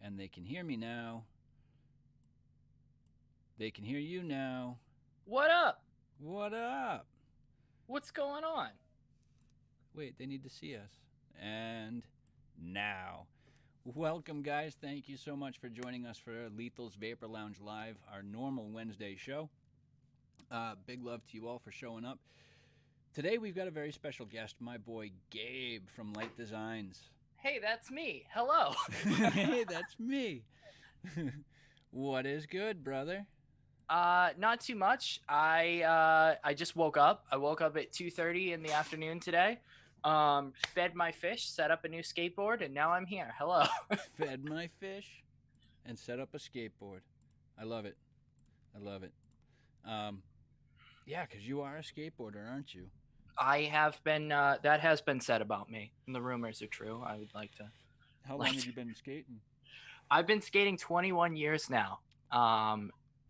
and they can hear me now. They can hear you now. What up? What up? What's going on? Wait, they need to see us. And now. Welcome, guys. Thank you so much for joining us for Lethal's Vapor Lounge Live, our normal Wednesday show. Big love to you all for showing up. Today we've got a very special guest, my boy Gabe from Light Designs. Hey, that's me. Hello. Hey, that's me. What is good, brother? Not too much. I just woke up. I woke up at 2:30 in the afternoon today. Fed my fish, set up a new skateboard, and now I'm here. Hello. Fed my fish and set up a skateboard. I love it. I love it. Yeah, because you are a skateboarder, aren't you? I have been. That has been said about me, and the rumors are true. I would like to. How long have you been skating? I've been skating 21 years now.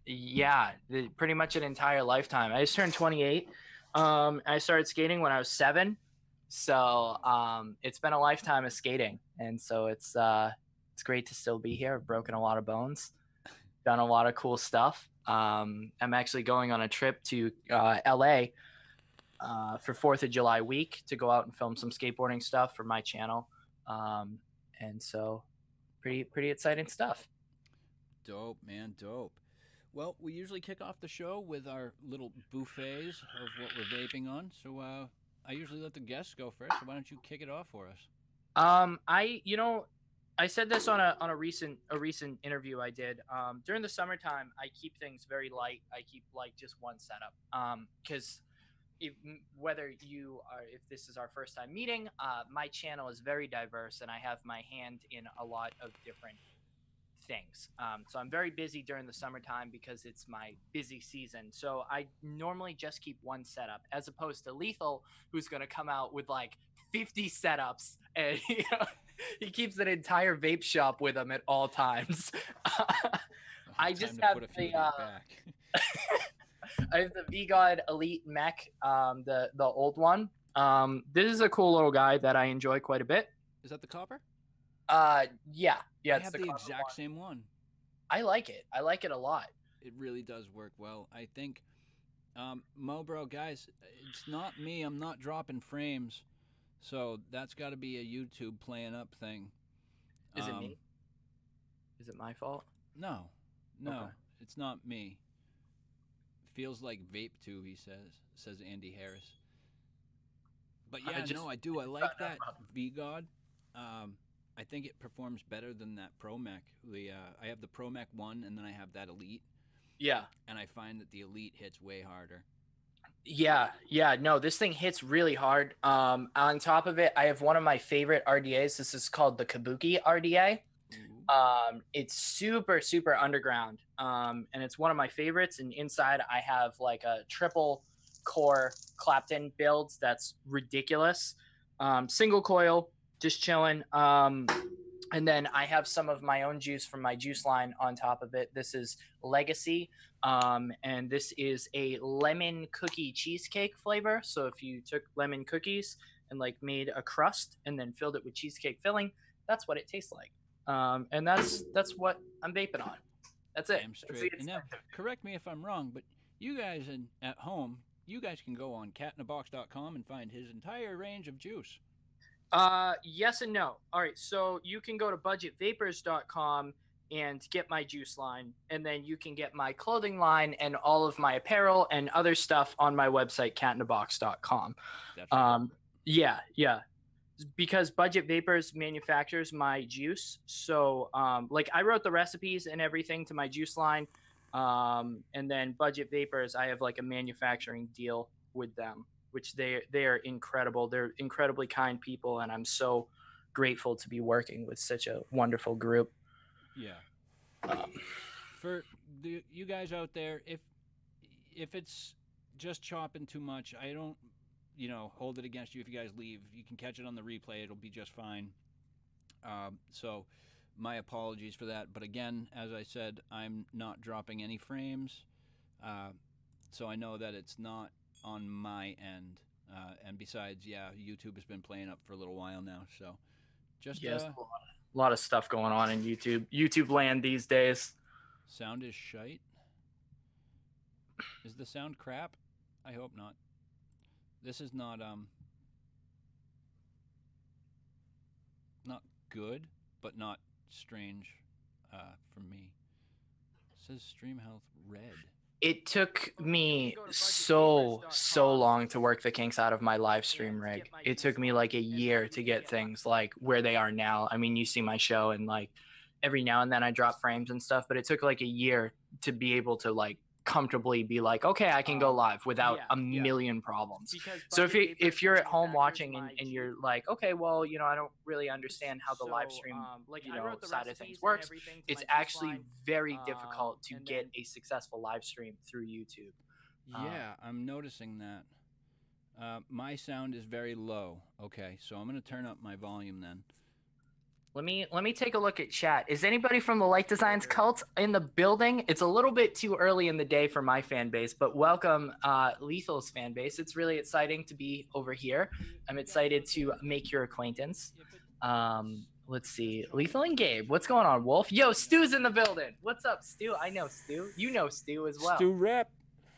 Yeah, pretty much an entire lifetime. I just turned 28. I started skating when I was 7. So it's been a lifetime of skating, and so it's great to still be here. I've broken a lot of bones, done a lot of cool stuff. I'm actually going on a trip to LA for 4th of July week to go out and film some skateboarding stuff for my channel, and so pretty exciting stuff. Dope, man, dope. Well, we usually kick off the show with our little buffets of what we're vaping on. So I usually let the guests go first. So why don't you kick it off for us? I said this on a recent interview I did. During the summertime, I keep things very light. I keep like just one setup. Because if this is our first time meeting, my channel is very diverse, and I have my hand in a lot of different things. So I'm very busy during the summertime because it's my busy season. So I normally just keep one setup, as opposed to Lethal, who's going to come out with like 50 setups, and he keeps an entire vape shop with him at all times. I just have I have the V-God Elite Mech, the old one. This is a cool little guy that I enjoy quite a bit. Is that the copper? Yeah. I have the exact same one. I like it. I like it a lot. It really does work well. I think, Mo, bro, guys, it's not me. I'm not dropping frames. So that's got to be a YouTube playing up thing. Is it me? Is it my fault? No. Okay. It's not me. Feels like vape tube, he says Andy Harris. But yeah, I do. I like that V-God. I think it performs better than that Pro Mech. I have the Pro Mech 1, and then I have that Elite. Yeah. And I find that the Elite hits way harder. Yeah. No, this thing hits really hard. On top of it, I have one of my favorite RDAs. This is called the Kabuki RDA. It's super, super underground. And it's one of my favorites. And inside, I have like a triple core Clapton build that's ridiculous. Single coil, just chilling. And then I have some of my own juice from my juice line on top of it. This is Legacy. And this is a lemon cookie cheesecake flavor. So if you took lemon cookies and like made a crust and then filled it with cheesecake filling, that's what it tastes like. And that's what I'm vaping on. That's it. Damn straight. And now, correct me if I'm wrong, but you guys at home, you guys can go on catinabox.com and find his entire range of juice. Yes and no. All right, so you can go to budgetvapors.com and get my juice line, and then you can get my clothing line and all of my apparel and other stuff on my website, catinabox.com. Yeah. Because Budget Vapors manufactures my juice, so like I wrote the recipes and everything to my juice line, and then Budget Vapors, I have like a manufacturing deal with them, which they are incredible. They're incredibly kind people, and I'm so grateful to be working with such a wonderful group. Yeah. For you guys out there, if it's just chopping too much, I don't, hold it against you if you guys leave. You can catch it on the replay. It'll be just fine. So my apologies for that. But again, as I said, I'm not dropping any frames. So I know that it's not on my end. And besides, YouTube has been playing up for a little while now. So just a lot of stuff going on in YouTube land these days. Sound is shite. Is the sound crap? I hope not. This is not good, but not strange for me. It says stream health red. It took me so long to work the kinks out of my live stream rig. It took me like a year to get things like where they are now. I mean, you see my show and like every now and then I drop frames and stuff, but it took like a year to be able to like comfortably be like, okay, I can go live without a million problems. So if you're at home watching and you're like, okay, well, you know, I don't really understand how the live stream side of things works, it's actually very difficult to get a successful live stream through YouTube. Yeah, I'm noticing that. My sound is very low. Okay, so I'm gonna turn up my volume then. Let me take a look at chat. Is anybody from the Light Designs cult in the building? It's a little bit too early in the day for my fan base, but welcome Lethal's fan base. It's really exciting to be over here. I'm excited to make your acquaintance. Let's see. Lethal and Gabe. What's going on, Wolf? Yo, Stu's in the building. What's up, Stu? I know Stu. You know Stu as well. Stu Rep.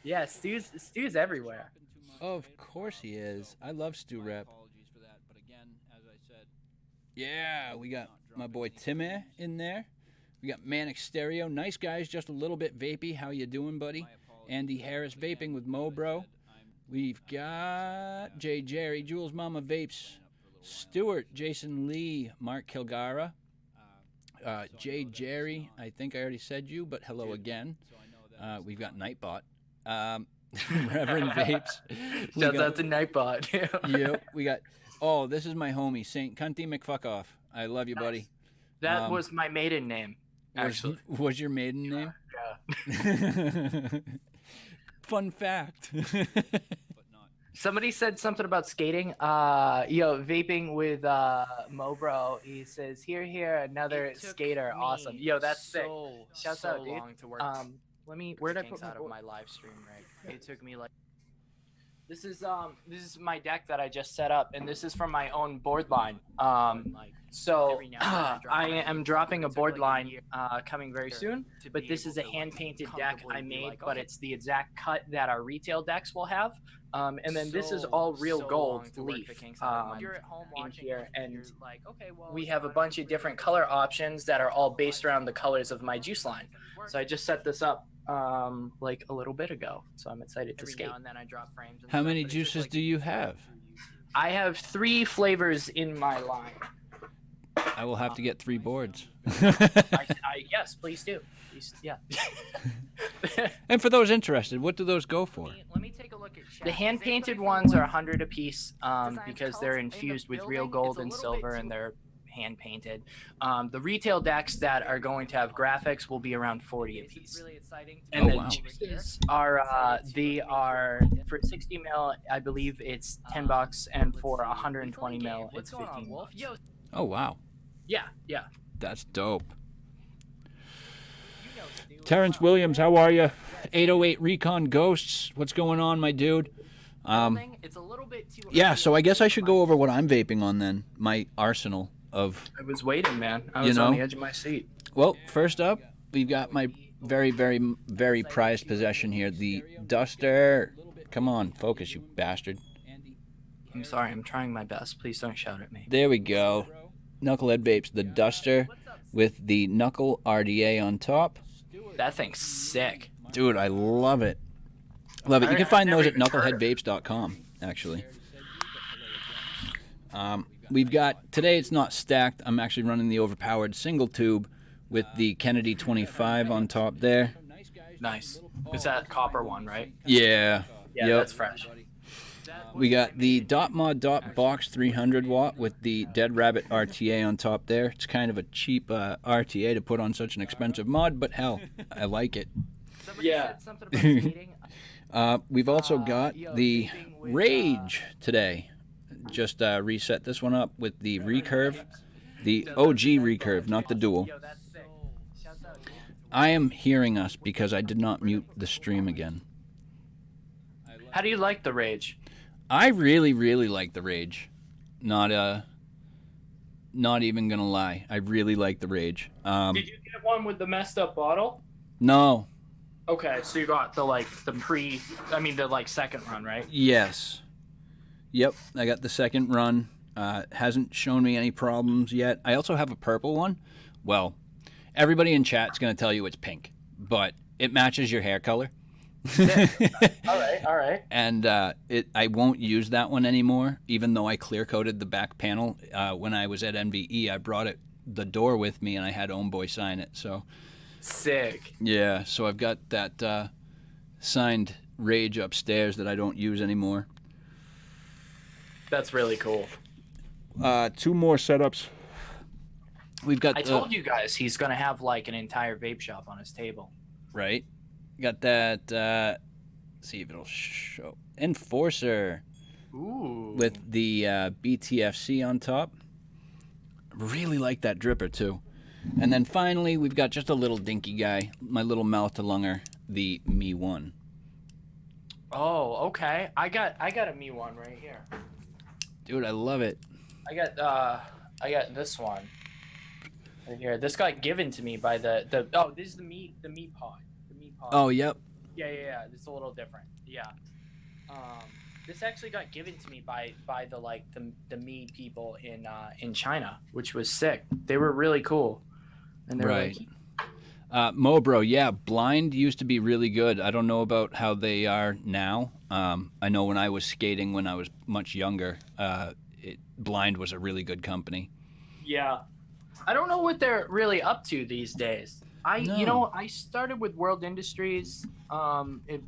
Yeah, Stu's everywhere. Of course he is. I love Stu Rep. Yeah, we got my boy Timmy in there. We got Manic Stereo. Nice guys, just a little bit vapey. How you doing, buddy? Andy Harris vaping with Mo Bro. We've got Jay Jerry, Jules Mama Vapes, Stewart, Jason Lee, Mark Kilgara, Jay Jerry. I think I already said you, but hello again. We've got Nightbot. Reverend Vapes. Shout out to Nightbot. Yep, we got... Oh, this is my homie, Saint Cunty McFuckoff. I love you, buddy. That was my maiden name, actually. Was your maiden name? Yeah. Fun fact. Somebody said something about skating. Vaping with Mobro. He says, here, another skater. Awesome. Yo, that's sick. Shouts out, dude. Where did I put out of my live stream rig? It took me like... This is my deck that I just set up, and this is from my own board line. So I am dropping a board line coming very soon, but this is a hand-painted deck I made, but it's the exact cut that our retail decks will have. And then this is all real gold leaf in here, and we have a bunch of different color options that are all based around the colors of my juice line. So I just set this up like a little bit ago, so I'm excited to skate. How many juices do you have? I have 3 flavors in my line. I will have to get 3 boards. Yes, please do. Yeah. And for those interested, what do those go for? Let me take a look at chat. The hand painted ones are 100 a piece because they're infused with real gold and silver, and they're hand painted. The retail decks that are going to have graphics will be around 40 a piece. And the juices are they are for 60 mil, I believe it's $10, and for 120 mil, it's $15. Oh wow. Yeah. That's dope. Terrence Williams, how are you? 808 Recon Ghosts, what's going on, my dude? Yeah, so I guess I should go over what I'm vaping on then. My arsenal of... I was waiting, man. I was on the edge of my seat. Well, first up, we've got my very, very, very prized possession here, the Duster. Come on, focus, you bastard. I'm sorry, I'm trying my best. Please don't shout at me. There we go. Knucklehead Vapes, the Duster with the Knuckle RDA on top. That thing's sick. Dude, I love it. Love it. You can find those at knuckleheadvapes.com, actually. We've got, today it's not stacked. I'm actually running the overpowered single tube with the Kennedy 25 on top there. Nice. It's that copper one, right? Yeah. Yeah, that's fresh. We got the Dot Mod Dot Box 300 watt with the Dead Rabbit RTA on top there. It's kind of a cheap RTA to put on such an expensive mod, but hell, I like it. Yeah. We've also got the Rage today. Just reset this one up with the recurve, the OG recurve, not the dual. I am hearing us because I did not mute the stream again. How do you like the Rage? I really, really like the Rage. Not Not even gonna lie, I really like the Rage. Did you get one with the messed up bottle? No. Okay, so you got the second run, right? Yes. Yep, I got the second run. Hasn't shown me any problems yet. I also have a purple one. Well, everybody in chat's gonna tell you it's pink, but it matches your hair color. All right. And I won't use that one anymore, even though I clear coated the back panel. When I was at NVE, I brought the door with me, and I had Homeboy sign it. So sick. Yeah, so I've got that signed Rage upstairs that I don't use anymore. That's really cool. 2 more setups. We've got. I told you guys he's gonna have like an entire vape shop on his table. Right. Got that. Let's see if it'll show. Enforcer. Ooh. With the BTFC on top. Really like that dripper too. And then finally, we've got just a little dinky guy, my little mouth to lunger, the Me One. Oh, okay. I got a Me One right here. Dude, I love it. I got this one right here. This got given to me by the this is the Me Pod. The Me Pod. Oh, yep. Yeah. It's a little different. Yeah. This actually got given to me by the Me people in China, which was sick. They were really cool. And they're right. Mobro, yeah, Blind used to be really good. I don't know about how they are now. I know when I was skating when I was much younger, Blind was a really good company. Yeah. I don't know what they're really up to these days. I started with World Industries.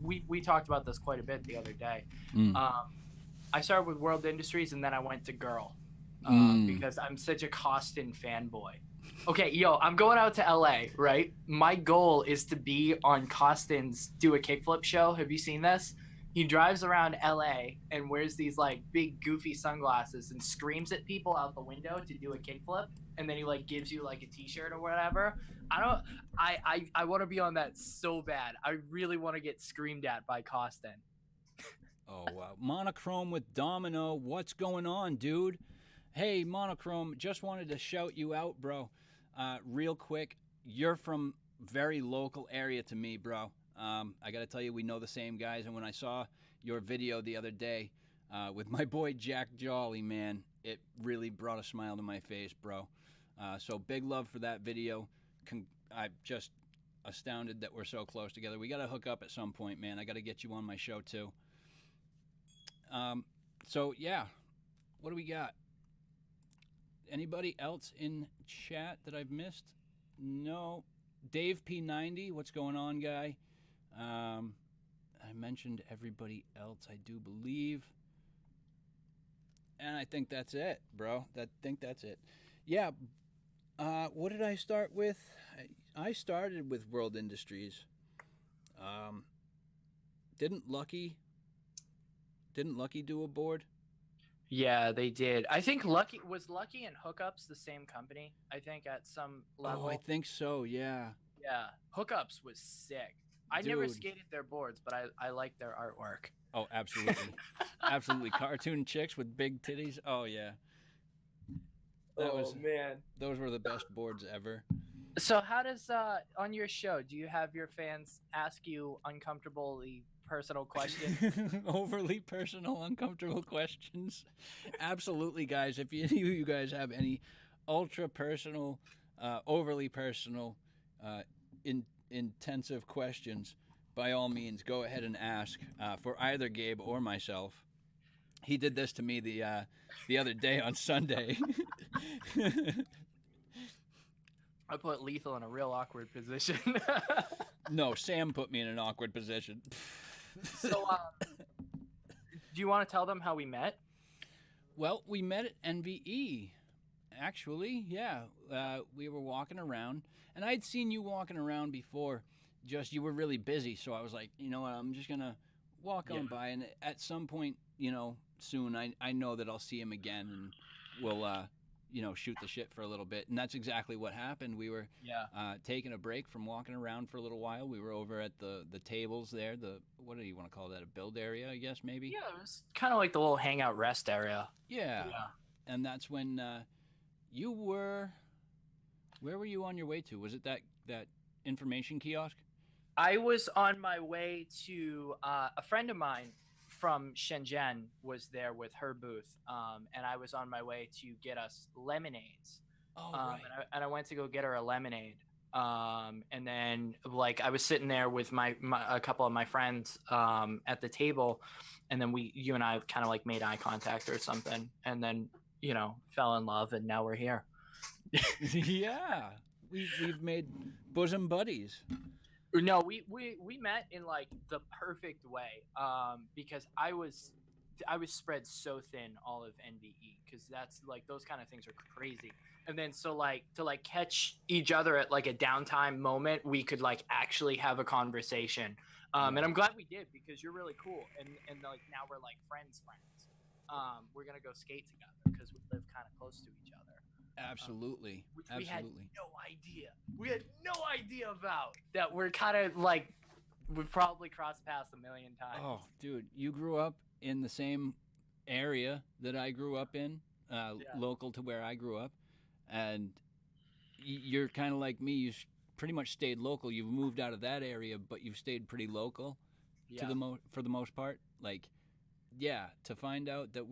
We talked about this quite a bit the other day. I started with World Industries, and then I went to Girl because I'm such a Costin fanboy. Okay, I'm going out to LA, right? My goal is to be on Costin's Do a Kickflip show. Have you seen this? He drives around LA and wears these like big goofy sunglasses and screams at people out the window to do a kickflip, and then he like gives you like a t-shirt or whatever. I want to be on that so bad. I really want to get screamed at by Costin. Oh wow. Monochrome with Domino. What's going on, dude? Hey, Monochrome, just wanted to shout you out, bro. Real quick, you're from very local area to me, bro. I got to tell you, we know the same guys, and when I saw your video the other day with my boy Jack Jolly, man, it really brought a smile to my face, bro. So big love for that video. I'm just astounded that we're so close together. We got to hook up at some point, man. I got to get you on my show, too. So, yeah, what do we got? Anybody else in chat that I've missed? No. Dave P90, what's going on, guy? I mentioned everybody else, I do believe. And I think that's it, bro. I think that's it. Yeah. What did I start with? I started with World Industries. Didn't Lucky do a board? Yeah, they did. I think Lucky and Hookups the same company. I think at some level. Oh, I think so. Yeah. Yeah, Hookups was sick. I never skated their boards, but I like their artwork. Oh, absolutely, absolutely. Cartoon chicks with big titties. Oh yeah. Man, those were the best boards ever. So how does on your show, do you have your fans ask you uncomfortably personal questions? Overly personal, uncomfortable questions? Absolutely, guys. If any of you guys have any ultra personal, overly personal, intensive questions, by all means, go ahead and ask for either Gabe or myself. He did this to me the other day on Sunday. I put Lethal in a real awkward position. No, Sam put me in an awkward position. So, do you want to tell them how we met? Well, we met at NVE, actually. Yeah, we were walking around, and I'd seen you walking around before. Just you were really busy, so I was like, you know what? I'm just gonna walk on by, and at some point, soon, I know that I'll see him again, and we'll shoot the shit for a little bit. And that's exactly what happened. We were taking a break from walking around for a little while. We were over at the tables there. What do you want to call that? A build area, I guess, maybe? Yeah, it was kind of like the little hangout rest area. Yeah. And that's when You were. Where were you on your way to? Was it that information kiosk? I was on my way to a friend of mine from Shenzhen was there with her booth, and I was on my way to get us lemonades. Oh, And I went to go get her a lemonade. And then like I was sitting there with my a couple of my friends at the table, and then you and I kind of like made eye contact or something, and then fell in love, and now we're here. Yeah, we've made bosom buddies. No, we met in like the perfect way, because I was spread so thin all of NBE, because that's like those kind of things are crazy. And then so like to like catch each other at like a downtime moment, we could like actually have a conversation. And I'm glad we did, because you're really cool, and like now we're like friends. We're gonna go skate together because we live kind of close to each other. Absolutely. Which Absolutely. we had no idea about that. We're kind of like, we've probably crossed paths a million times. Oh, dude, you grew up in the same area that I grew up in, local to where I grew up, and you're kind of like me. You pretty much stayed local. You've moved out of that area, but you've stayed pretty local for the most part. Like, yeah, to find out that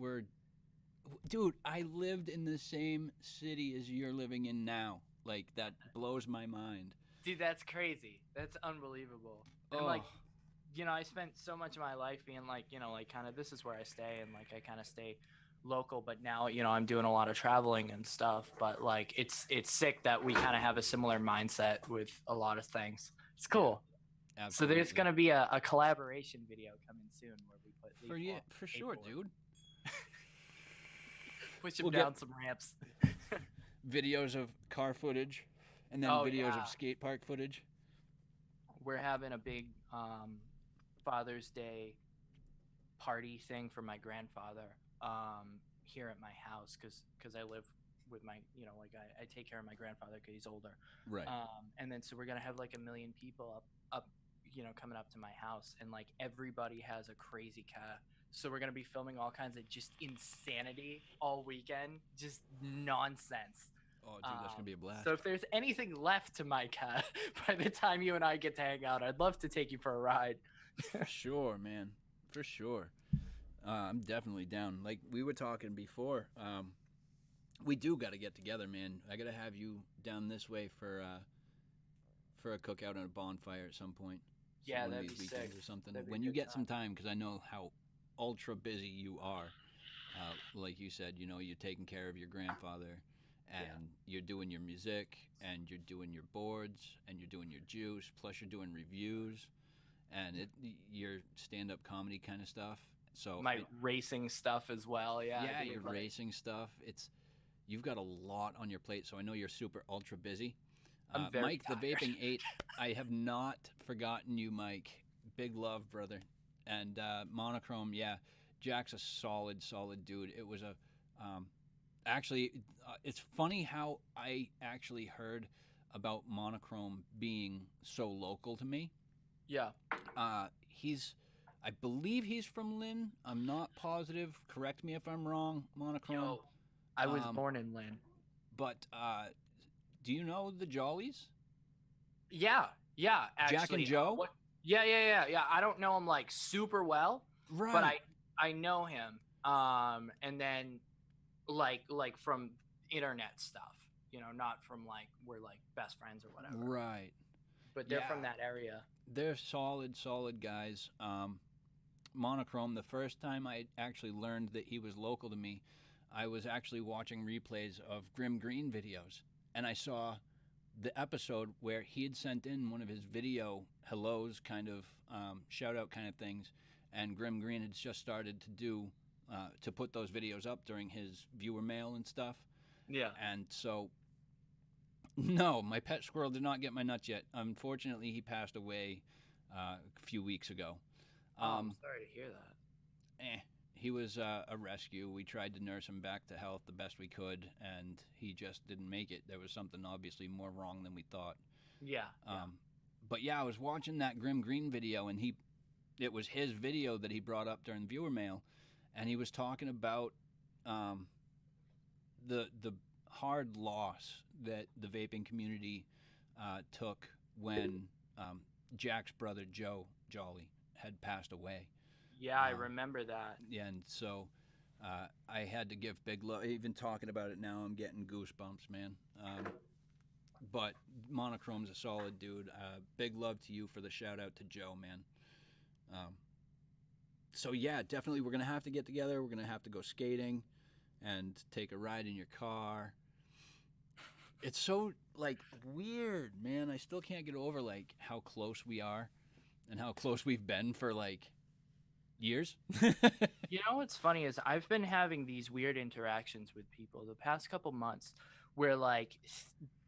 dude, I lived in the same city as you're living in now. Like, that blows my mind. Dude, that's crazy. That's unbelievable. And like, I spent so much of my life being like, like kind of this is where I stay, and like I kind of stay local, but now, I'm doing a lot of traveling and stuff. But like, it's sick that we kind of have a similar mindset with a lot of things. It's cool. Yeah, absolutely. So there's gonna be a collaboration video coming soon where we put for sure, dude. Push him down some ramps. Videos of car footage, and then videos of skate park footage. We're having a big Father's Day party thing for my grandfather here at my house, because I live with my, like I take care of my grandfather because he's older. Right. And then so we're gonna have like 1 million people up, coming up to my house, and like everybody has a crazy cat. So we're going to be filming all kinds of just insanity all weekend, just nonsense. Oh, dude, that's going to be a blast. So if there's anything left to my cat by the time you and I get to hang out, I'd love to take you for a ride. For sure, man. For sure. I'm definitely down. Like we were talking before, we do got to get together, man. I got to have you down this way for a cookout and a bonfire at some point. Yeah, that'd be sick. Or something. When you get some time, because I know how ultra busy you are. Like you said, you're taking care of your grandfather, and you're doing your music, and you're doing your boards, and you're doing your juice, plus you're doing reviews, and your stand-up comedy kind of stuff. So my racing stuff as well. Yeah, your racing stuff. You've got a lot on your plate, so I know you're super ultra busy. I'm very Mike, tired. The Vaping 8, I have not forgotten you, Mike. Big love, brother. And Monochrome, yeah, Jack's a solid dude. It was actually, it's funny how I actually heard about Monochrome being so local to me. Yeah. I believe he's from Lynn. I'm not positive. Correct me if I'm wrong, Monochrome. Yo, I was born in Lynn. But do you know the Jollies? Yeah, actually. Jack and Joe? Yeah. I don't know him like super well, right? But I know him. And then like from internet stuff, not from like we're like best friends or whatever. Right. But they're from that area. They're solid guys. Monochrome, the first time I actually learned that he was local to me, I was actually watching replays of Grim Green videos, and I saw the episode where he had sent in one of his video hellos, kind of shout out kind of things, and Grim Green had just started to do to put those videos up during his viewer mail and stuff. Yeah. And so, no, my pet squirrel did not get my nuts yet. Unfortunately, he passed away a few weeks ago. I'm sorry to hear that. He was a rescue. We tried to nurse him back to health the best we could, and he just didn't make it. There was something obviously more wrong than we thought. Yeah. But yeah, I was watching that Grim Green video, and it was his video that he brought up during viewer mail, and he was talking about the hard loss that the vaping community took when Jack's brother Joe Jolly had passed away. Yeah, I remember that. Yeah, and so I had to give big love. Even talking about it now, I'm getting goosebumps, man. But Monochrome's a solid dude. Big love to you for the shout out to Joe, man. So yeah, definitely we're gonna have to get together. We're gonna have to go skating and take a ride in your car. It's so like weird, man. I still can't get over like how close we are and how close we've been for like years. You know what's funny is I've been having these weird interactions with people the past couple months where like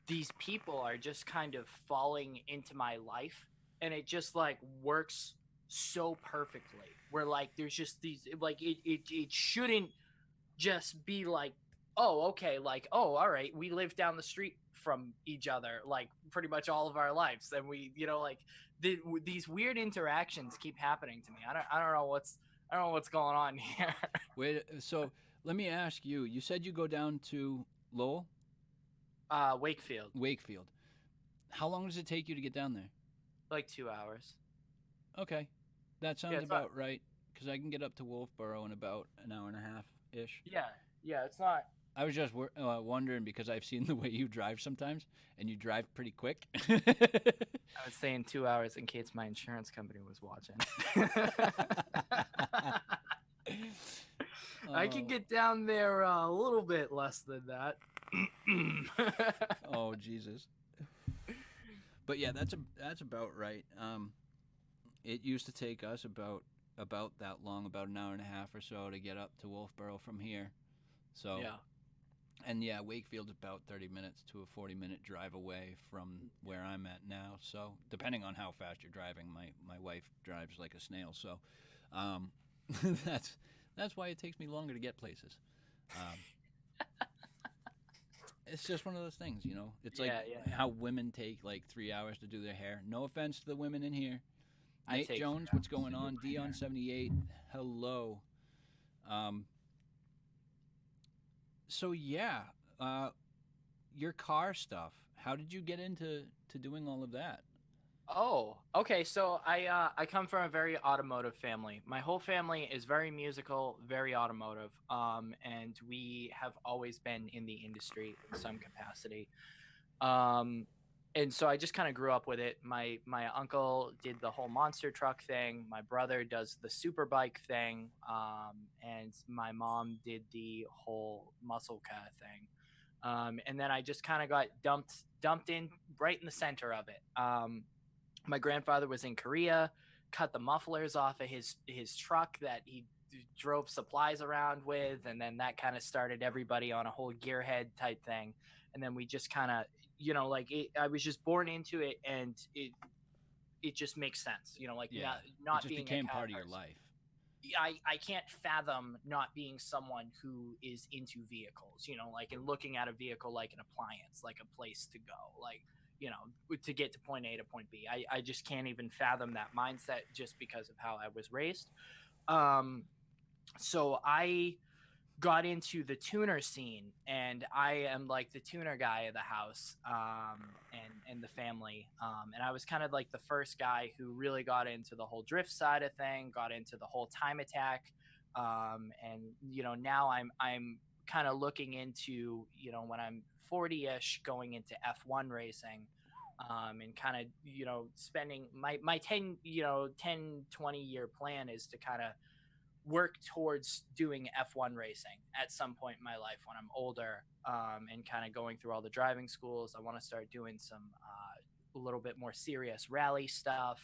these people are just kind of falling into my life, and it just like works so perfectly where like there's just these like it shouldn't just be like, oh, okay, like, oh, all right, we live down the street from each other like pretty much all of our lives, and we, you know, like these weird interactions keep happening to me. I don't know what's going on here. Wait, so let me ask you. You said you go down to Lowell, Wakefield. Wakefield. How long does it take you to get down there? Like 2 hours. Okay, that sounds Yeah, about right. Because I can get up to Wolfboro in about an hour and a half ish. Yeah, it's not. I was just wondering because I've seen the way you drive sometimes, and you drive pretty quick. I was saying 2 hours in case my insurance company was watching. I can get down there a little bit less than that. Oh Jesus! But yeah, that's about right. It used to take us about that long, about an hour and a half or so, to get up to Wolfboro from here. So yeah. And yeah, Wakefield's about 30 minutes to a 40-minute drive away from where I'm at now. So depending on how fast you're driving, my wife drives like a snail. So that's why it takes me longer to get places. It's just one of those things, you know. It's like how women take like 3 hours to do their hair. No offense to the women in here. Nate Jones, what's going on? Dion78, hello. So yeah, your car stuff. How did you get into doing all of that? Oh, okay. So I come from a very automotive family. My whole family is very musical, very automotive. And we have always been in the industry in some capacity. And so I just kind of grew up with it. My uncle did the whole monster truck thing. My brother does the super bike thing. And my mom did the whole muscle car thing. And then I just kind of got dumped in right in the center of it. My grandfather was in Korea, cut the mufflers off of his truck that he drove supplies around with, and then that kind of started everybody on a whole gearhead type thing. And then we just kind of, you know, like I was just born into it, and it just makes sense, you know, like not it just being became part of your life. I can't fathom not being someone who is into vehicles, you know, like, and looking at a vehicle like an appliance, like a place to go, like, you know, to get to point A to point B. I just can't even fathom that mindset just because of how I was raised. So I got into the tuner scene, and I am like the tuner guy of the house, and the family. And I was kind of like the first guy who really got into the whole drift side of thing, got into the whole time attack. And, you know, now I'm kind of looking into, you know, when I'm 40-ish, going into F1 racing, and kind of, you know, spending my 10, 20 year plan is to kind of work towards doing F1 racing at some point in my life when I'm older, and kind of going through all the driving schools. I want to start doing some a little bit more serious rally stuff.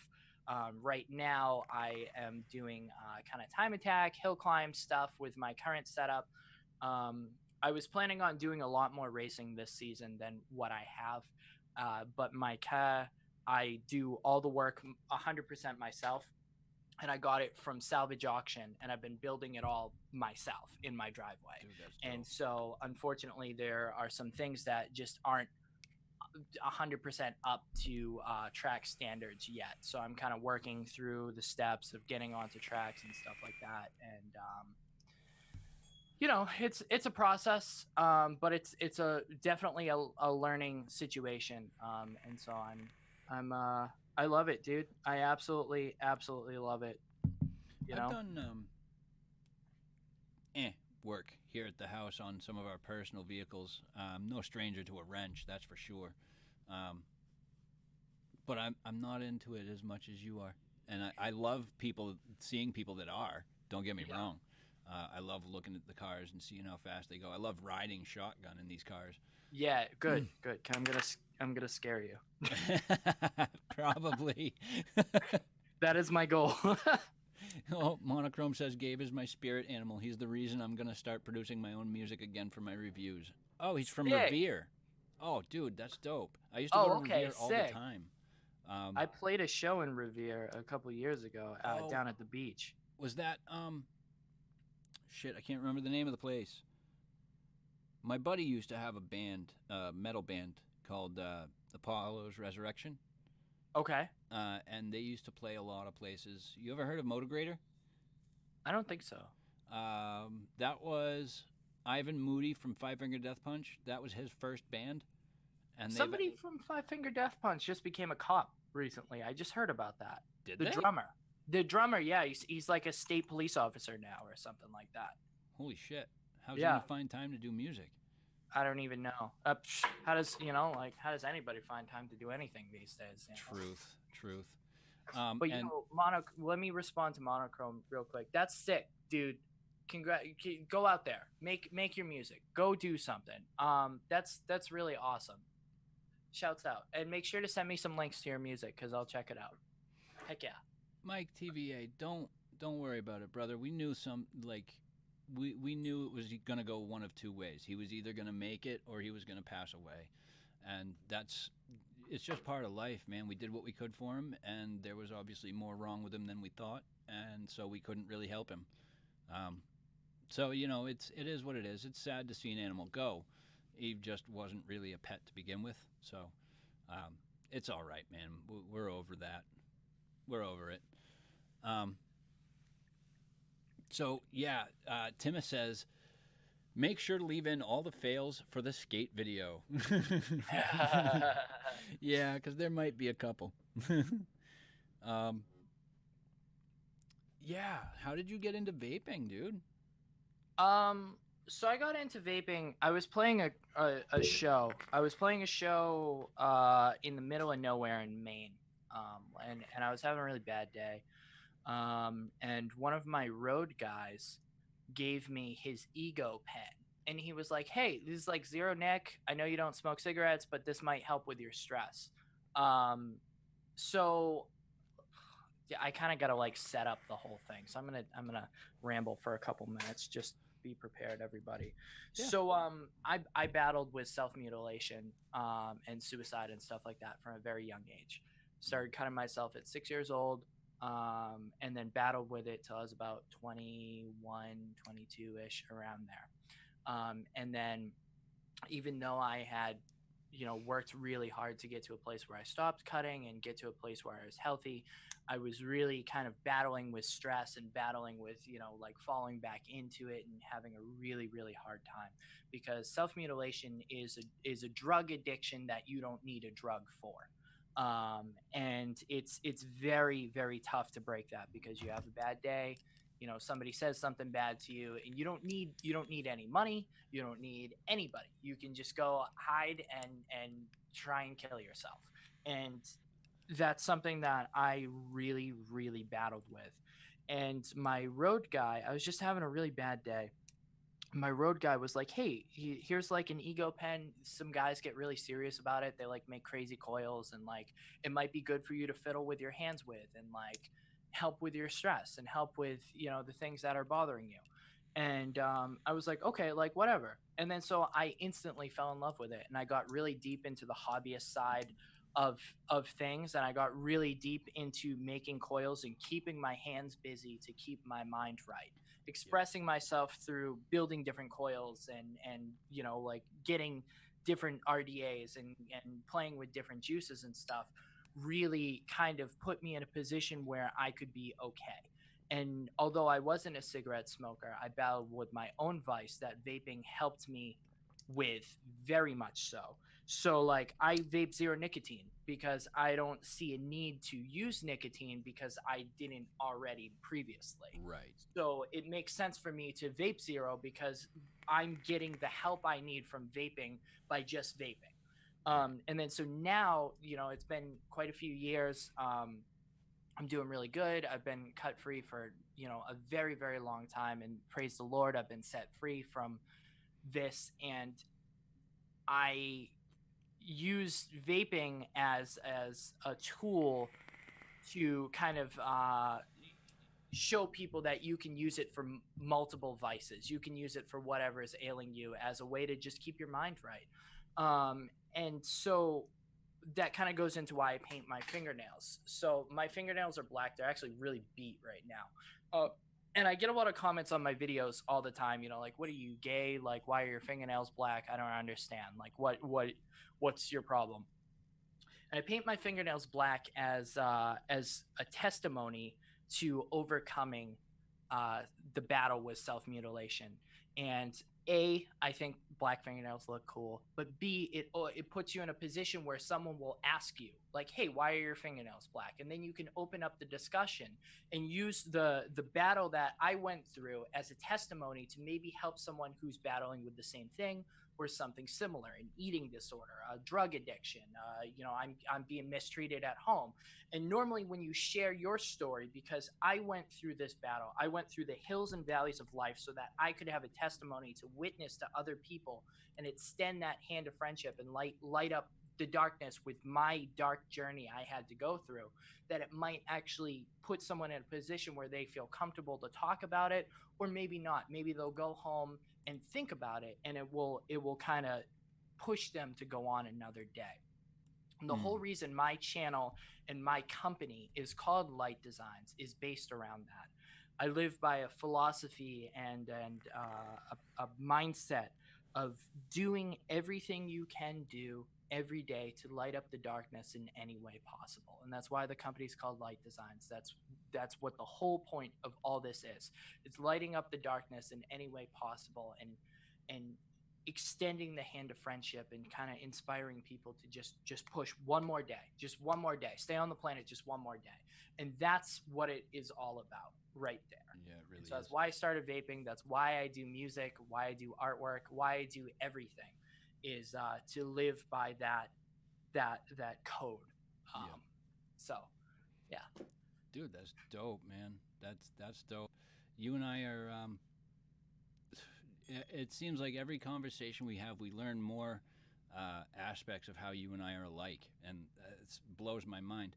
Right now, I am doing kind of time attack, hill climb stuff with my current setup. I was planning on doing a lot more racing this season than what I have, but my car, I do all the work 100% myself. And I got it from salvage auction, and I've been building it all myself in my driveway. Dude, that's dope. And so, unfortunately, there are some things that just aren't 100% up to track standards yet. So I'm kind of working through the steps of getting onto tracks and stuff like that. And you know, it's a process, but it's a definitely a learning situation, and so I'm I love it, dude. I absolutely love it. You I've know. done work here at the house on some of our personal vehicles. No stranger to a wrench, that's for sure. Um, but I'm not into it as much as you are, and I love seeing people that are. Don't get me Yeah. wrong. I love looking at the cars and seeing how fast they go. I love riding shotgun in these cars. Yeah. Good. Good. I'm gonna scare you. Probably. That is my goal. Oh, Monochrome says Gabe is my spirit animal. He's the reason I'm gonna start producing my own music again for my reviews. Oh, he's from Sick. Revere. Oh, dude, that's dope. I used to go to Oh, okay. Revere all the Sick. time. I played a show in Revere a couple years ago, Oh, down at the beach. was that shit? I can't remember the name of the place. My buddy used to have a band, metal band called Apollo's Resurrection, Okay. and they used to play a lot of places. You ever heard of Motigrator? I don't think so. That was Ivan Moody from Five Finger Death Punch. That was his first band, and Somebody from Five Finger Death Punch just became a cop recently. I just heard about that. did The they? drummer. The drummer, yeah, he's like a state police officer now or something like that. Holy shit! How's he Yeah. gonna find time to do music? I don't even know. How does how does anybody find time to do anything these days? Truth. But And let me respond to Monochrome real quick. That's sick, dude. Go out there, make your music, go do something. That's really awesome. Shouts out, and make sure to send me some links to your music because I'll check it out. Heck yeah. Mike TVA, don't worry about it, brother. We knew we knew it was gonna go one of two ways. He was either gonna make it or he was gonna pass away, and it's just part of life, man. We did what we could for him, and there was obviously more wrong with him than we thought, and so we couldn't really help him. Um, so it is what it is. It's sad to see an animal go. He just wasn't really a pet to begin with, so um, it's all right, man. We're over that. We're over it. Um, so yeah, Tima says, make sure to leave in all the fails for the skate video. Yeah, because there might be a couple. um, yeah, how did you get into vaping, dude? um. So I got into vaping. I was playing a show. I was playing a show in the middle of nowhere in Maine. And I was having a really bad day. And one of my road guys gave me his ego pen. And he was like, hey, this is like zero nick. I know you don't smoke cigarettes, but this might help with your stress. Um, so yeah, I kind of got to like set up the whole thing. So I'm gonna ramble for a couple minutes. Just be prepared, everybody. Yeah. So I battled with self mutilation and suicide and stuff like that from a very young age. Started cutting myself at 6 years old, and then battled with it till I was about 21, 22 ish, around there. And then even though I had worked really hard to get to a place where I stopped cutting and get to a place where I was healthy, I was really kind of battling with stress and battling with like falling back into it and having a really really hard time, because self-mutilation is a drug addiction that you don't need a drug for. And it's very very tough to break that, because you have a bad day, somebody says something bad to you, and you don't need any money, you don't need anybody, you can just go hide and try and kill yourself. And that's something that I really really battled with. And my road guy, I was just having a really bad day. My road guy was like, hey, here's like an ego pen. Some guys get really serious about it. They like make crazy coils, and like it might be good for you to fiddle with your hands with, and like help with your stress and help with the things that are bothering you. And I was like, okay, like whatever. And then so I instantly fell in love with it, and I got really deep into the hobbyist side of things, and I got really deep into making coils and keeping my hands busy to keep my mind right, expressing myself through building different coils, and like getting different RDAs and playing with different juices and stuff, really kind of put me in a position where I could be okay. And although I wasn't a cigarette smoker, I battled with my own vice that vaping helped me with very much so. So like I vape zero nicotine because I don't see a need to use nicotine because I didn't already previously. Right. So it makes sense for me to vape zero because I'm getting the help I need from vaping by just vaping. And then so now, it's been quite a few years. I'm doing really good. I've been cut free for, a very, very long time. And praise the Lord, I've been set free from this. And I use vaping as a tool to kind of show people that you can use it for multiple vices. You can use it for whatever is ailing you as a way to just keep your mind right. And so that kind of goes into why I paint my fingernails. So my fingernails are black. They're actually really beat right now. And I get a lot of comments on my videos all the time, like, what are you, gay? Like, why are your fingernails black? I don't understand. Like, what's your problem? And I paint my fingernails black as a testimony to overcoming the battle with self-mutilation. And I think black fingernails look cool, but B, it puts you in a position where someone will ask you, like, hey, why are your fingernails black? And then you can open up the discussion and use the battle that I went through as a testimony to maybe help someone who's battling with the same thing or something similar, an eating disorder, a drug addiction. I'm being mistreated at home. And normally when you share your story, because I went through this battle, I went through the hills and valleys of life so that I could have a testimony to witness to other people and extend that hand of friendship and light up the darkness with my dark journey I had to go through, that it might actually put someone in a position where they feel comfortable to talk about it, or maybe not. Maybe they'll go home and think about it, and it will kind of push them to go on another day. And the whole reason my channel and my company is called Light Designs is based around that. I live by a philosophy and a mindset of doing everything you can do every day to light up the darkness in any way possible. And that's why the company's called Light Designs. That's what the whole point of all this is. It's lighting up the darkness in any way possible and extending the hand of friendship and kind of inspiring people to just push one more day, stay on the planet just one more day. And that's what it is all about right there. Yeah, it really so that's why I started vaping. That's why I do music, why I do artwork, why I do everything, is to live by that code. So yeah, dude, that's dope, man. That's dope. You and I are it seems like every conversation we have, we learn more aspects of how you and I are alike, and it blows my mind.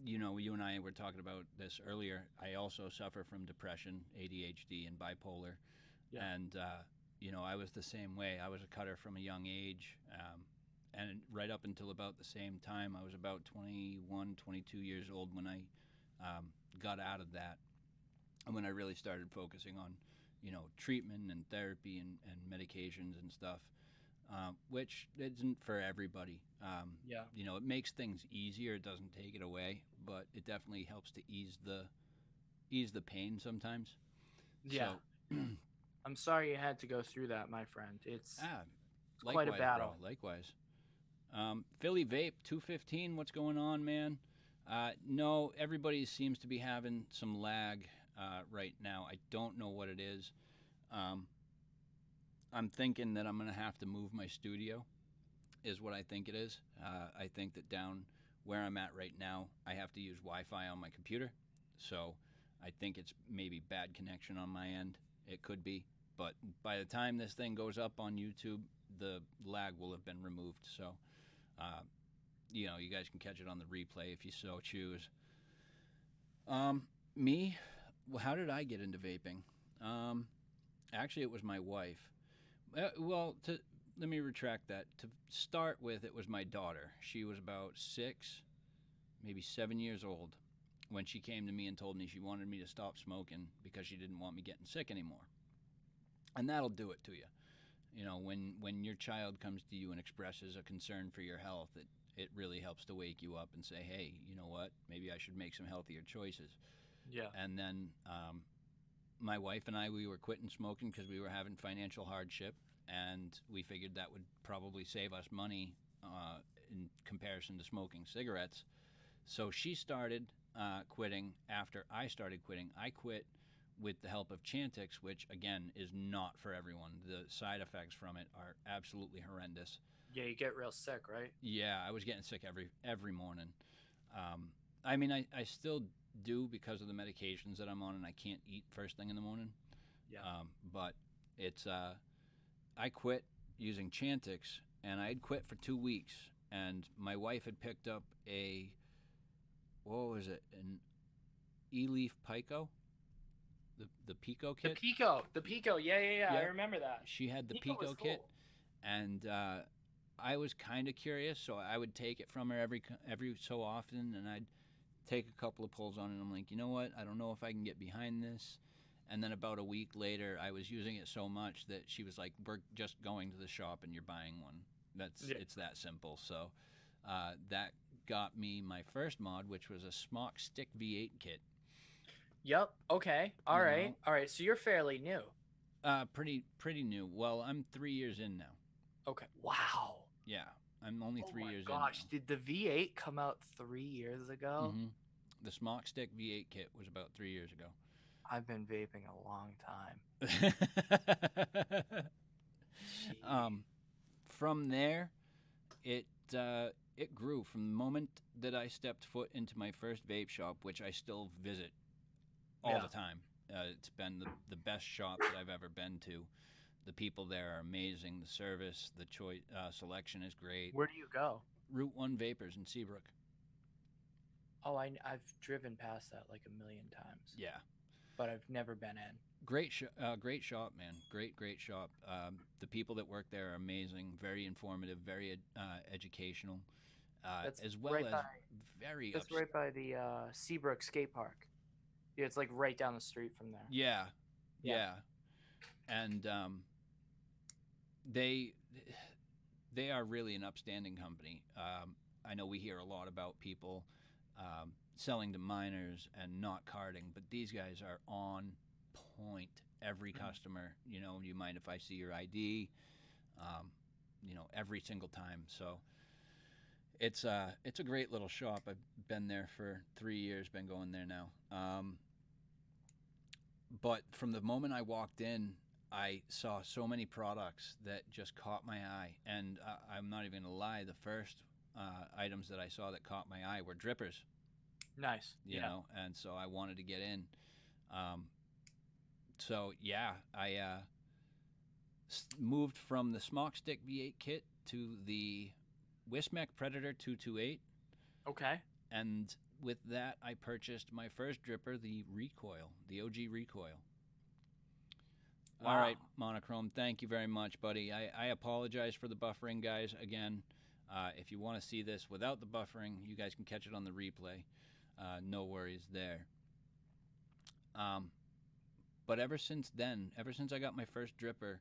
You and I were talking about this earlier. I also suffer from depression, ADHD, and bipolar, and I was the same way. I was a cutter from a young age, and right up until about the same time, I was about 21, 22 years old when I got out of that, and when I really started focusing on treatment and therapy and medications and stuff, which isn't for everybody. It makes things easier. It doesn't take it away, but it definitely helps to ease the pain sometimes. Yeah. So, I'm sorry you had to go through that, my friend. It's likewise, quite a battle. Bro, likewise. Philly Vape 215, what's going on, man? No, everybody seems to be having some lag right now. I don't know what it is. I'm thinking that I'm going to have to move my studio, is what I think it is. I think that down where I'm at right now, I have to use Wi-Fi on my computer. So I think it's maybe bad connection on my end. It could be. But by the time this thing goes up on YouTube, the lag will have been removed. So, you guys can catch it on the replay if you so choose. Me, how did I get into vaping? Actually, it was my wife. Let me retract that. To start with, it was my daughter. She was about 6, maybe 7 years old when she came to me and told me she wanted me to stop smoking because she didn't want me getting sick anymore. And that'll do it to you. When your child comes to you and expresses a concern for your health, it really helps to wake you up and say, hey, you know what? Maybe I should make some healthier choices. Yeah. And then my wife and I, we were quitting smoking because we were having financial hardship, and we figured that would probably save us money in comparison to smoking cigarettes. So she started quitting after I started quitting. I quit with the help of Chantix, which again is not for everyone. The side effects from it are absolutely horrendous. Yeah, you get real sick, right? Yeah, I was getting sick every morning. I mean, I still do because of the medications that I'm on, and I can't eat first thing in the morning. Yeah. But it's I quit using Chantix, and I had quit for 2 weeks, and my wife had picked up a what was it, an E-leaf Pico, the Pico kit. The Pico. Yeah, yeah, yeah. I Yep. remember that. She had the Pico was Pico kit, cool. and I was kind of curious, so I would take it from her every so often, and I'd take a couple of pulls on it. And I'm like, you know what? I don't know if I can get behind this. And then about a week later, I was using it so much that she was like, "We're just going to the shop and you're buying one." It's that simple. So that got me my first mod, which was a Smock Stick V8 kit. Yep. Okay. All You right. know? All right. So you're fairly new. Pretty new. Well, I'm 3 years in now. Okay. Wow. Yeah, I'm only Oh 3 my years gosh! in Did the V8 come out 3 years now. ago? The Smock Stick V8 kit was about 3 years ago. I've been vaping a long time. From there, it it grew from the moment that I stepped foot into my first vape shop, which I still visit all the time. It's been the best shop that I've ever been to. The people there are amazing. The service, the choice selection is great. Where do you go? Route 1 Vapors in Seabrook. Oh, I've driven past that like a million times. Yeah. But I've never been in. Great shop, man. Great shop. The people that work there are amazing. Very informative. Very educational. As well as very. That's right by the Seabrook skate park. Yeah, it's like right down the street from there. Yeah. And they are really an upstanding company. I know we hear a lot about people selling to minors and not carding, but these guys are on point. Every customer, you mind if I see your ID? Every single time. So it's a great little shop. I've been there for 3 years. Been going there now. But from the moment I walked in, I saw so many products that just caught my eye. And I'm not even going to lie, the first items that I saw that caught my eye were drippers. Nice. You know, and so I wanted to get in. So, yeah, I moved from the Smock Stick V8 kit to the Wismec Predator 228. Okay. And with that, I purchased my first dripper, the Recoil, the OG Recoil. Wow. All right, Monochrome, thank you very much, buddy. I apologize for the buffering, guys. Again, if you want to see this without the buffering, you guys can catch it on the replay. No worries there. But ever since then, ever since I got my first dripper,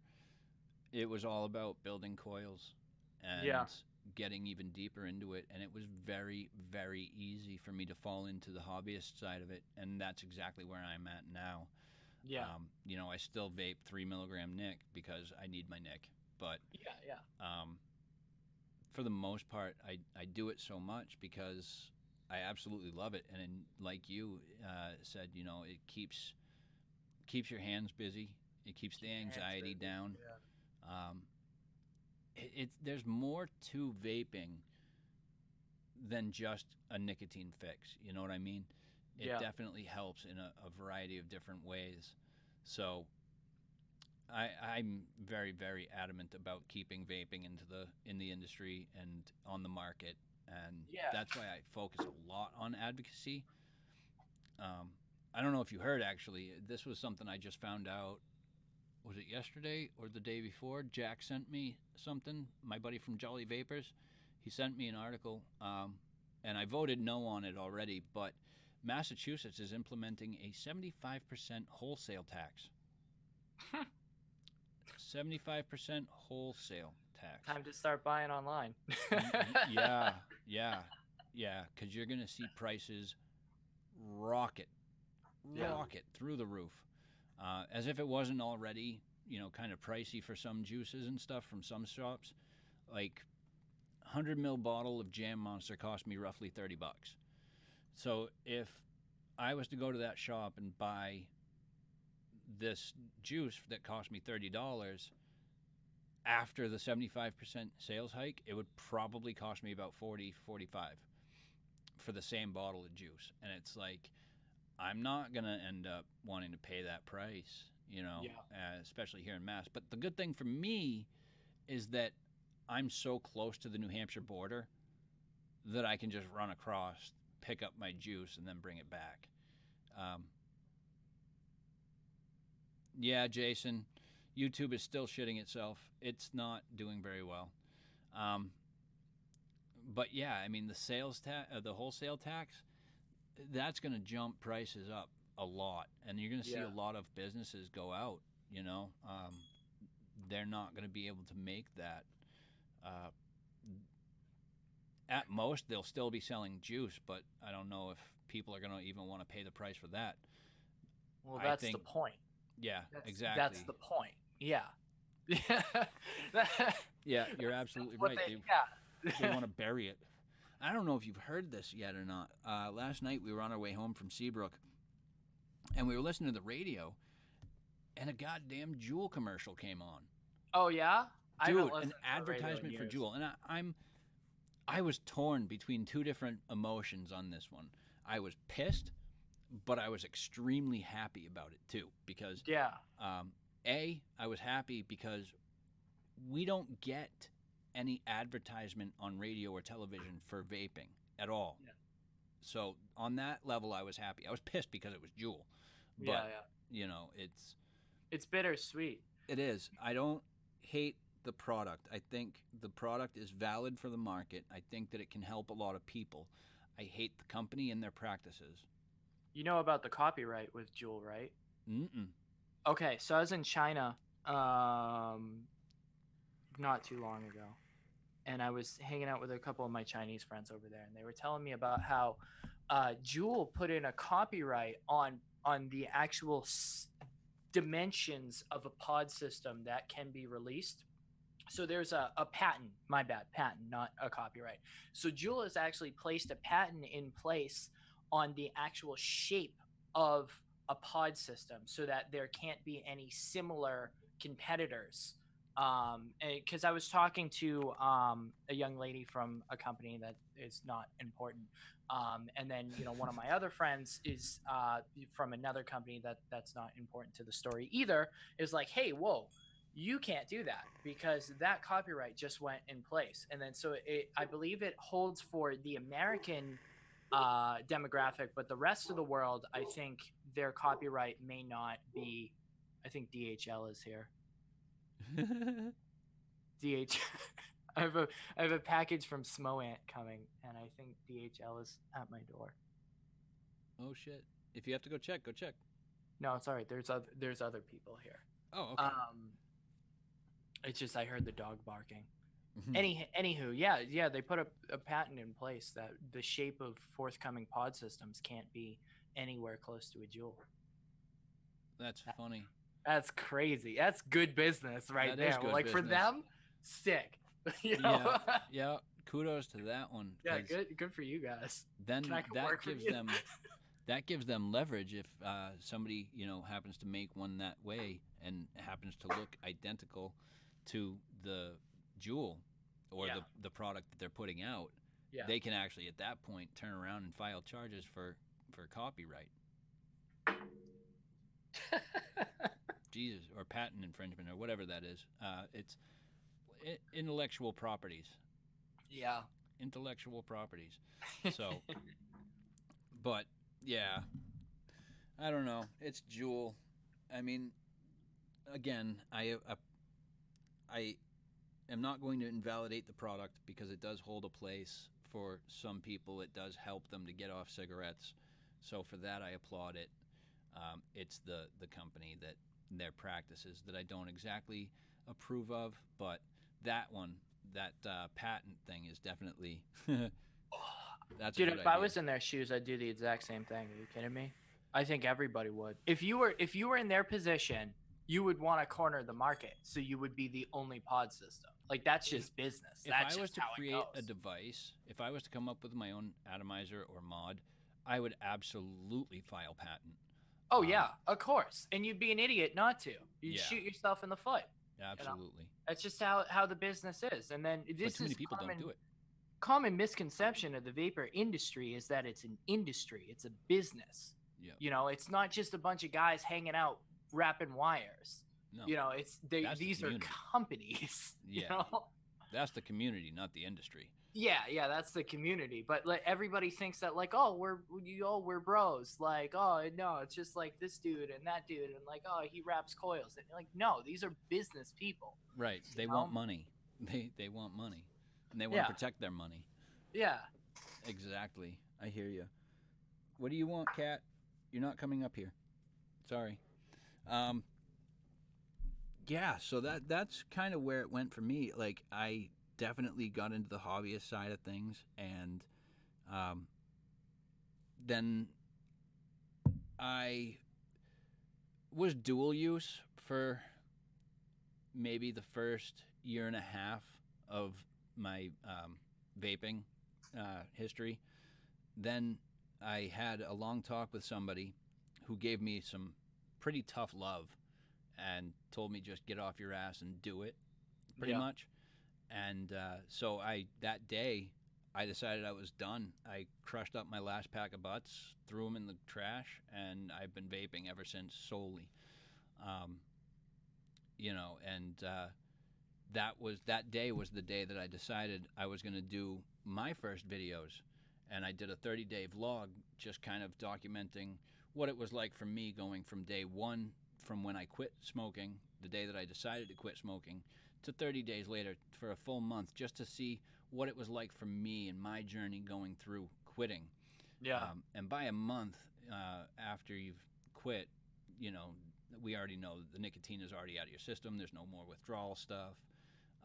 it was all about building coils and getting even deeper into it. And it was very, very easy for me to fall into the hobbyist side of it. And that's exactly where I'm at now. Yeah. I still vape 3 milligram Nick because I need my Nick. But for the most part, I do it so much because I absolutely love it. And like you said, it keeps your hands busy. It keeps the anxiety down. Yeah. There's more to vaping than just a nicotine fix. You know what I mean? It definitely helps in a variety of different ways. So I'm very, very adamant about keeping vaping in the industry and on the market. And that's why I focus a lot on advocacy. I don't know if you heard, actually. This was something I just found out. Was it yesterday or the day before? Jack sent me something, my buddy from Jolly Vapors. He sent me an article, and I voted no on it already, but Massachusetts is implementing a 75% wholesale tax. 75% wholesale tax. Time to start buying online. Yeah, because you're going to see prices rocket rocket through the roof, as if it wasn't already, kind of pricey for some juices and stuff from some shops. Like 100 ml bottle of Jam Monster cost me roughly $30. So if I was to go to that shop and buy this juice that cost me $30 after the 75% sales hike, it would probably cost me about 40, 45 for the same bottle of juice. And it's like, I'm not going to end up wanting to pay that price, especially here in Mass. But the good thing for me is that I'm so close to the New Hampshire border that I can just run across, pick up my juice, and then bring it back. Yeah, Jason, YouTube is still shitting itself. It's not doing very well. But yeah, I mean, the sales tax, the wholesale tax, that's going to jump prices up a lot, and you're going to see a lot of businesses go out. They're not going to be able to make that. At most, they'll still be selling juice, but I don't know if people are going to even want to pay the price for that. Well, that's the point. Yeah, exactly. That's the point. Yeah. Yeah, you're absolutely right. They want to bury it. I don't know if you've heard this yet or not. Last night we were on our way home from Seabrook, and we were listening to the radio, and a goddamn Juul commercial came on. Oh yeah, dude, an advertisement for Juul, and I was torn between two different emotions on this one. I was pissed, but I was extremely happy about it too, because I was happy because we don't get any advertisement on radio or television for vaping at all. Yeah. So on that level, I was happy. I was pissed because it was Juul. But, it's bittersweet. It is. I don't hate the product. I think the product is valid for the market. I think that it can help a lot of people. I hate the company and their practices. You know about the copyright with Juul, right? Mm-mm. Okay, so I was in China not too long ago, and I was hanging out with a couple of my Chinese friends over there, and they were telling me about how Juul put in a copyright on the actual dimensions of a pod system that can be released. So there's a patent, patent, not a copyright. So Juul has actually placed a patent in place on the actual shape of a pod system so that there can't be any similar competitors. Because I was talking to a young lady from a company that is not important. And then, one of my other friends is from another company that's not important to the story either, is like, hey, whoa, you can't do that because that copyright just went in place. And then so I believe it holds for the American demographic, but the rest of the world, I think their copyright may not be. I think DHL is here. I have a package from Smoant coming, and I think DHL is at my door. Oh shit! If you have to go check, go check. No, it's all right. There's other people here. Oh, okay. It's just I heard the dog barking. Anywho, yeah, they put a patent in place that the shape of forthcoming pod systems can't be anywhere close to a Juul. That's funny. That's crazy. That's good business right there. Like business. For them, sick. Yeah. Kudos to that one. Yeah, good for you guys. Then that gives them leverage if somebody happens to make one that way and happens to look identical to the Juul or the product that they're putting out. Yeah. They can actually at that point turn around and file charges for copyright. Jesus, or patent infringement or whatever that is. It's intellectual properties. Yeah. Intellectual properties. So, but yeah, I don't know. It's Juul. I mean, again, I am not going to invalidate the product because it does hold a place for some people. It does help them to get off cigarettes. So for that, I applaud it. It's the company that their practices that I don't exactly approve of, but that patent thing is definitely that's dude. If I was in their shoes, I'd do the exact same thing. Are you kidding me? I think everybody would. If you were in their position, you would want to corner the market, so you would be the only pod system. Like that's just business. If That's I was just to how create it a goes. device, if I was to come up with my own atomizer or mod, I would absolutely file patent. Oh yeah, of course. And you'd be an idiot not to. You'd Yeah. shoot yourself in the foot. Absolutely. That's just how the business is. And then But this too many is people don't do it. common misconception of the vapor industry is that it's an industry. It's a business. Yeah. You know, it's not just a bunch of guys hanging out wrapping wires. No. You know, these are companies. Yeah. You know? That's the community, not the industry. Yeah, that's the community. But like everybody thinks that like, oh, we're bros. Like, oh no, it's just like this dude and that dude, and like, oh, he wraps coils. And like, no, these are business people. Right. They want money. They want money, and they want to protect their money. Yeah. Exactly. I hear you. What do you want, Kat? You're not coming up here. Sorry. Yeah, so that's kind of where it went for me. Like, I definitely got into the hobbyist side of things, and then I was dual use for maybe the first year and a half of my vaping history. Then I had a long talk with somebody who gave me some pretty tough love and told me just get off your ass and do it, pretty much. And so that day, I decided I was done. I crushed up my last pack of butts, threw them in the trash, and I've been vaping ever since solely. That day was the day that I decided I was going to do my first videos, and I did a 30-day vlog just kind of documenting what it was like for me going from day one, from when I quit smoking, the day that I decided to quit smoking, to 30 days later for a full month, just to see what it was like for me and my journey going through quitting. Yeah. And by a month after you've quit, you know, we already know the nicotine is already out of your system. There's no more withdrawal stuff.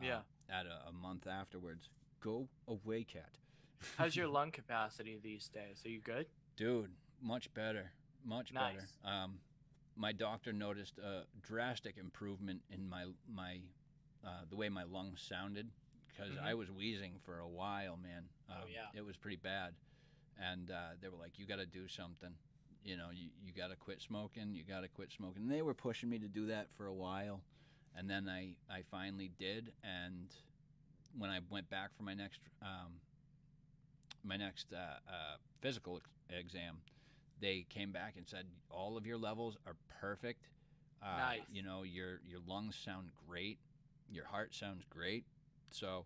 At a month afterwards. Go away, Cat. How's your lung capacity these days? Are you good? Dude, much better. Much better. My doctor noticed a drastic improvement in my the way my lungs sounded, because I was wheezing for a while, man. It was pretty bad. And they were like, you got to do something. You know, you got to quit smoking. You got to quit smoking. And they were pushing me to do that for a while. And then I finally did. And when I went back for my next physical exam, they came back and said, all of your levels are perfect. Nice. You know, your lungs sound great. Your heart sounds great. So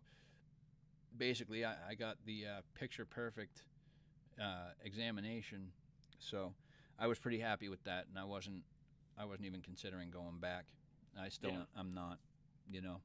basically, I got the picture perfect examination. So I was pretty happy with that, and I wasn't even considering going back. I'm not. You know,